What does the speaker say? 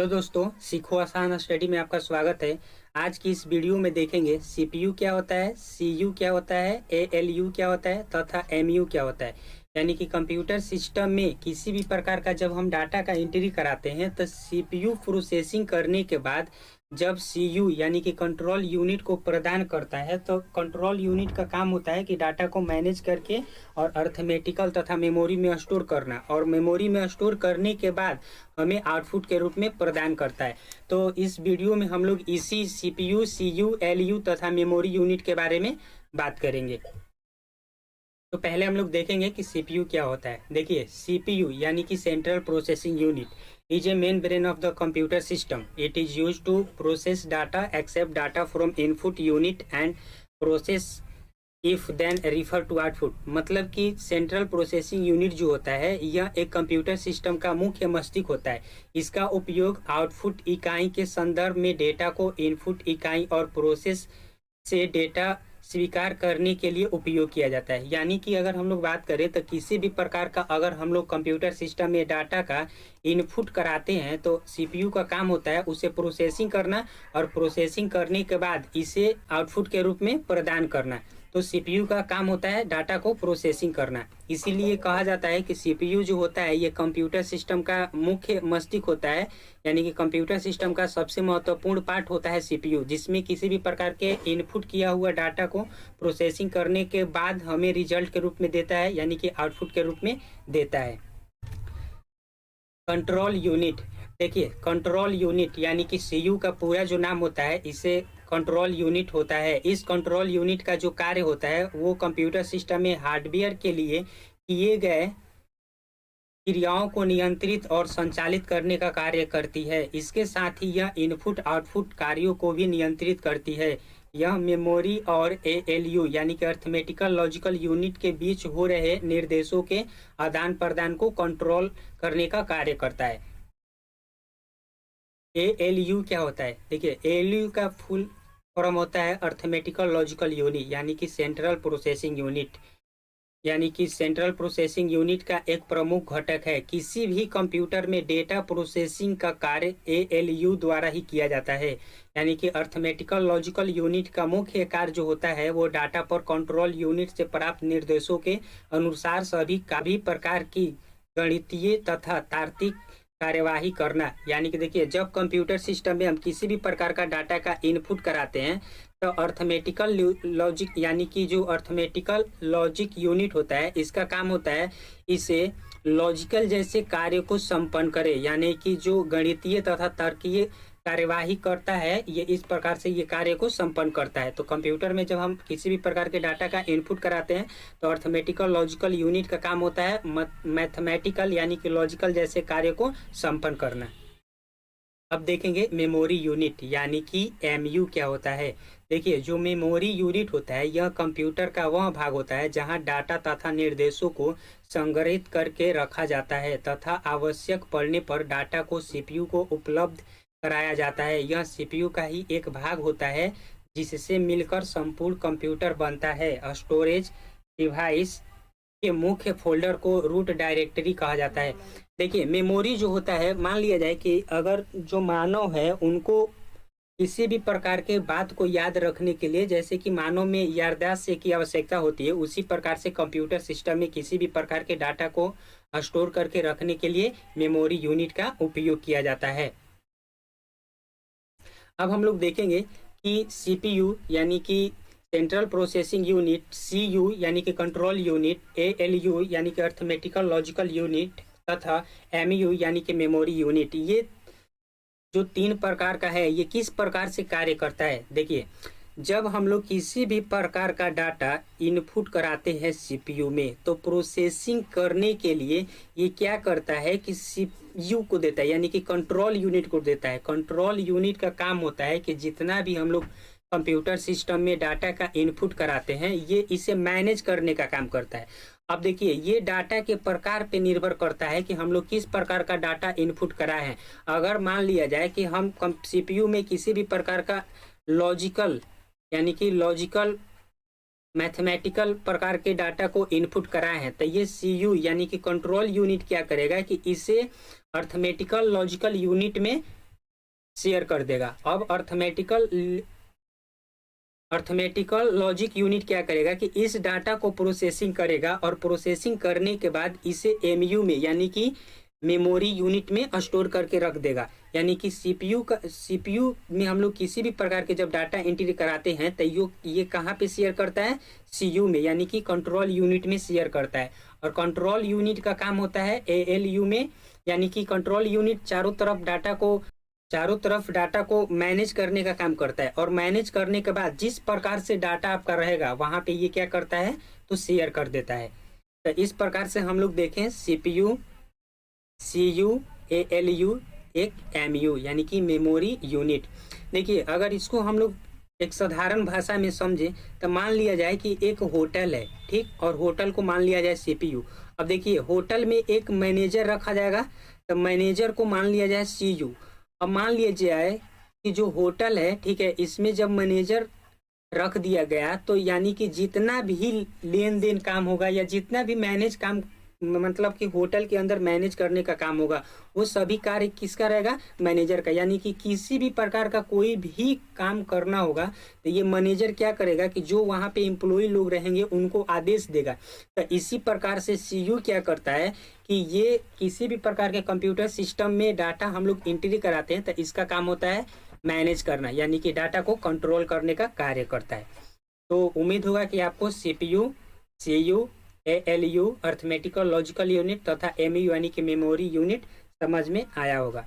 Hello दोस्तों, सीखो आसान स्टडी में आपका स्वागत है। आज की इस वीडियो में देखेंगे सीपीयू क्या होता है, सीयू क्या होता है, एएलयू क्या होता है तथा एमयू क्या होता है। यानी कि कंप्यूटर सिस्टम में किसी भी प्रकार का जब हम डाटा का एंट्री कराते हैं तो सीपीयू प्रोसेसिंग करने के बाद जब सीयू यानी कि कंट्रोल यूनिट को प्रदान करता है तो कंट्रोल यूनिट का काम होता है कि डाटा को मैनेज करके और अर्थमेटिकल तथा मेमोरी में स्टोर करना, और मेमोरी में स्टोर करने के बाद हमें आउटपुट के रूप में प्रदान करता है। तो इस वीडियो में हम लोग इसी सीपीयू, सीयू, एलयू तथा मेमोरी यूनिट के बारे में बात करेंगे। तो पहले हम लोग देखेंगे कि सीपीयू क्या होता है। देखिए, सीपीयू यानी कि central processing unit is a main brain of the computer system. It is used to process data, accept data from input unit and process if then refer to output। मतलब कि central processing unit जो होता है यह एक computer system का मुख्य मस्तिष्क होता है। इसका उपयोग आउटपुट इकाई के संदर्भ में डेटा को इनपुट इकाई और प्रोसेस से डेटा स्वीकार करने के लिए उपयोग किया जाता है। यानी कि अगर हम लोग बात करें तो किसी भी प्रकार का अगर हम लोग कंप्यूटर सिस्टम में डाटा का इनपुट कराते हैं तो सीपीयू का काम होता है उसे प्रोसेसिंग करना और प्रोसेसिंग करने के बाद इसे आउटपुट के रूप में प्रदान करना। तो सीपीयू का काम होता है डाटा को प्रोसेसिंग करना। इसीलिए कहा जाता है कि सीपीयू जो होता है ये कंप्यूटर सिस्टम का मुख्य मस्तिष्क होता है। यानी कि कंप्यूटर सिस्टम का सबसे महत्वपूर्ण पार्ट होता है सीपीयू, जिसमें किसी भी प्रकार के इनपुट किया हुआ डाटा को प्रोसेसिंग करने के बाद हमें रिजल्ट के रूप में देता है, यानी कि आउटपुट के रूप में देता है। कंट्रोल यूनिट, देखिए कंट्रोल यूनिट यानी कि सीयू का पूरा जो नाम होता है इसे कंट्रोल यूनिट होता है। इस कंट्रोल यूनिट का जो कार्य होता है वो कंप्यूटर सिस्टम में हार्डवेयर के लिए किए गए क्रियाओं को नियंत्रित और संचालित करने का कार्य करती है। इसके साथ ही यह इनपुट आउटपुट कार्यों को भी नियंत्रित करती है। यह मेमोरी और एएलयू यानी कि अर्थमेटिकल लॉजिकल यूनिट के बीच हो रहे निर्देशों के आदान प्रदान को कंट्रोल करने का कार्य करता है। एएलयू क्या होता है? देखिए, एएलयू का फुल फॉर्म होता है अर्थमेटिकल लॉजिकल यूनिट यानी कि सेंट्रल प्रोसेसिंग यूनिट। यानी कि सेंट्रल प्रोसेसिंग यूनिट का एक प्रमुख घटक है। किसी भी कंप्यूटर में डेटा प्रोसेसिंग का कार्य एएलयू द्वारा ही किया जाता है। यानी कि अर्थमेटिकल लॉजिकल यूनिट का मुख्य कार्य जो होता है वो डाटा पर कंट्रोल यूनिट से प्राप्त निर्देशों के अनुसार सभी प्रकार की गणितीय तथा तार्किक कार्यवाही करना। यानी कि देखिए, जब कंप्यूटर सिस्टम में हम किसी भी प्रकार का डाटा का इनपुट कराते हैं तो अर्थमेटिकल लॉजिक यानी कि जो अर्थमेटिकल लॉजिक यूनिट होता है इसका काम होता है इसे लॉजिकल जैसे कार्य को संपन्न करे। यानी कि जो गणितीय तथा तार्किक कार्यवाही करता है ये इस प्रकार से ये कार्य को संपन्न करता है। तो कंप्यूटर में जब हम किसी भी प्रकार के डाटा का इनपुट कराते हैं तो अर्थमेटिकल लॉजिकल यूनिट का काम होता है मैथमेटिकल यानी कि लॉजिकल जैसे कार्य को संपन्न करना। अब देखेंगे मेमोरी यूनिट यानी कि एमयू क्या होता है। देखिए, जो मेमोरी यूनिट होता है यह कंप्यूटर का वह भाग होता है जहां डाटा तथा निर्देशों को संग्रहित करके रखा जाता है तथा आवश्यक पड़ने पर डाटा को सीपीयू को उपलब्ध कराया जाता है। यह सीपीयू का ही एक भाग होता है जिससे मिलकर संपूर्ण कंप्यूटर बनता है। स्टोरेज डिवाइस के मुख्य फोल्डर को रूट डायरेक्टरी कहा जाता है। देखिए, मेमोरी जो होता है, मान लिया जाए कि अगर जो मानव है उनको किसी भी प्रकार के बात को याद रखने के लिए, जैसे कि मानव में याददाश्त की आवश्यकता होती है, उसी प्रकार से कंप्यूटर सिस्टम में किसी भी प्रकार के डाटा को स्टोर करके रखने के लिए मेमोरी यूनिट का उपयोग किया जाता है। अब हम लोग देखेंगे कि सीपीयू यानी कि सेंट्रल प्रोसेसिंग यूनिट, सीयू यानी कि कंट्रोल यूनिट, एएलयू यानी कि अर्थमेटिकल लॉजिकल यूनिट तथा एमयू यानी कि मेमोरी यूनिट, ये जो तीन प्रकार का है ये किस प्रकार से कार्य करता है। देखिए, जब हम लोग किसी भी प्रकार का डाटा इनपुट कराते हैं सीपीयू में तो प्रोसेसिंग करने के लिए ये क्या करता है कि सीपीयू को देता है यानी कि कंट्रोल यूनिट को देता है। कंट्रोल यूनिट का काम होता है कि जितना भी हम लोग कंप्यूटर सिस्टम में डाटा का इनपुट कराते हैं ये इसे मैनेज करने का काम करता है। अब देखिए, ये डाटा के प्रकार पे निर्भर करता है कि हम लोग किस प्रकार का डाटा इनपुट कराए हैं। अगर मान लिया जाए कि हम सीपीयू में किसी भी प्रकार का लॉजिकल यानी कि लॉजिकल मैथमेटिकल प्रकार के डाटा को इनपुट कराए हैं तो ये सीयू यानी कि कंट्रोल यूनिट क्या करेगा कि इसे अर्थमेटिकल लॉजिकल यूनिट में शेयर कर देगा। अब अर्थमेटिकल लॉजिक यूनिट क्या करेगा कि इस डाटा को प्रोसेसिंग करेगा और प्रोसेसिंग करने के बाद इसे एमयू में यानी कि मेमोरी यूनिट में स्टोर करके रख देगा। यानी कि सीपीयू में हम लोग किसी भी प्रकार के जब डाटा एंट्री कराते हैं तो ये कहाँ पे शेयर करता है, सीयू में यानी कि कंट्रोल यूनिट में शेयर करता है। और कंट्रोल यूनिट का काम होता है एएलयू में, यानी कि कंट्रोल यूनिट चारों तरफ डाटा को मैनेज करने का काम करता है। और मैनेज करने के बाद जिस प्रकार से डाटा आपका रहेगा वहां पे ये क्या करता है तो शेयर कर देता है। तो इस प्रकार से हम लोग देखें सीपीयू, सीयू, एएलयू, एक एमयू यानी कि मेमोरी यूनिट। देखिए अगर इसको हम लोग एक साधारण भाषा में समझे तो मान लिया जाए कि एक होटल है, ठीक, और होटल को मान लिया जाए सीपीयू। अब देखिए होटल में एक मैनेजर रखा जाएगा तो मैनेजर को मान लिया जाए सीयू। अब मान लिया जाए कि जो होटल है, ठीक है, इसमें जब मैनेजर रख दिया गया तो यानी कि जितना भी लेन देन काम होगा या जितना भी मैनेज काम मतलब कि होटल के अंदर मैनेज करने का काम होगा वो सभी कार्य किसका रहेगा, मैनेजर का। यानी कि किसी भी प्रकार का कोई भी काम करना होगा तो ये मैनेजर क्या करेगा कि जो वहाँ पे एम्प्लॉय लोग रहेंगे उनको आदेश देगा। तो इसी प्रकार से सीयू क्या करता है कि ये किसी भी प्रकार के कंप्यूटर सिस्टम में डाटा हम लोग एंट्री कराते हैं तो इसका काम होता है मैनेज करना, यानी कि डाटा को कंट्रोल करने का कार्य करता है। तो उम्मीद होगा कि आपको CPU, CU, ALU arithmetical logical unit तथा एमयू यानी कि मेमोरी यूनिट समझ में आया होगा।